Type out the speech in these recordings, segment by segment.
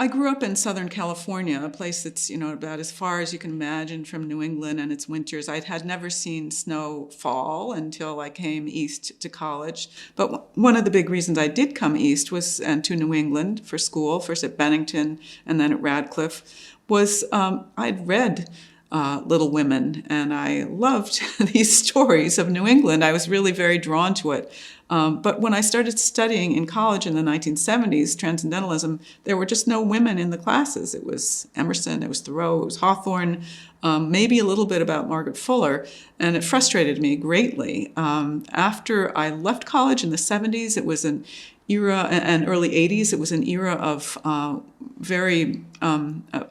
I grew up in Southern California, a place that's, about as far as you can imagine from New England and its winters. I had never seen snow fall until I came east to college. But one of the big reasons I did come east was to New England for school, first at Bennington and then at Radcliffe, was I'd read Little Women, and I loved these stories of New England. I was really very drawn to it. But when I started studying in college in the 1970s, Transcendentalism, there were just no women in the classes. It was Emerson, it was Thoreau, it was Hawthorne, maybe a little bit about Margaret Fuller, and it frustrated me greatly. After I left college in the 70s, it was an era, and early 80s, it was an era of a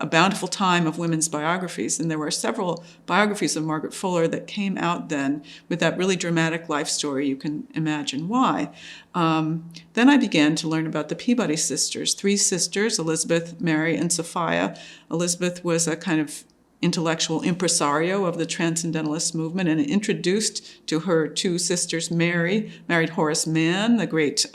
bountiful time of women's biographies. And there were several biographies of Margaret Fuller that came out then with that really dramatic life story. You can imagine why. Then I began to learn about the Peabody sisters, three sisters, Elizabeth, Mary, and Sophia. Elizabeth was a kind of intellectual impresario of the Transcendentalist movement, and introduced to her two sisters. Mary married Horace Mann, the great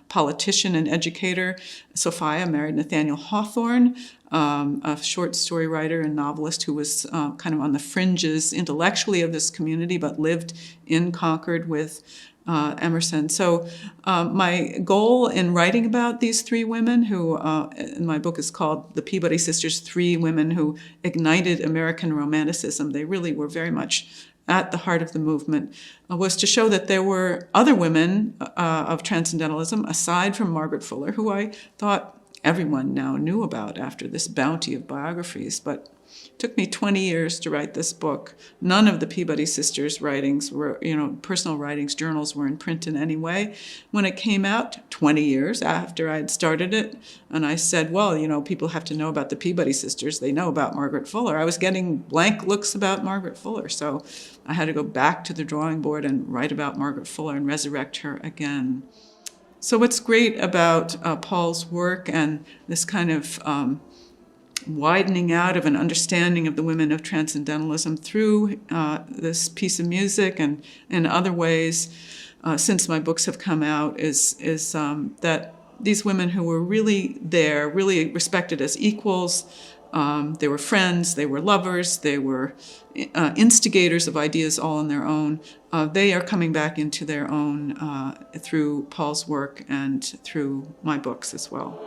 politician and educator. Sophia married Nathaniel Hawthorne, a short story writer and novelist who was kind of on the fringes intellectually of this community, but lived in Concord with Emerson. So my goal in writing about these three women, who in my book is called The Peabody Sisters, Three Women Who Ignited American Romanticism. They really were very much at the heart of the movement, was to show that there were other women of Transcendentalism, aside from Margaret Fuller, who I thought everyone now knew about after this bounty of biographies. But it took me 20 years to write this book. None of the Peabody sisters' writings were, personal writings, journals were in print in any way. When it came out 20 years after I had started it, and I said, well, people have to know about the Peabody sisters. They know about Margaret Fuller. I was getting blank looks about Margaret Fuller. So I had to go back to the drawing board and write about Margaret Fuller and resurrect her again. So what's great about Paul's work and this kind of widening out of an understanding of the women of Transcendentalism through this piece of music and in other ways since my books have come out is that these women who were really there, really respected as equals, they were friends, they were lovers, they were instigators of ideas all on their own. They are coming back into their own through Paul's work and through my books as well.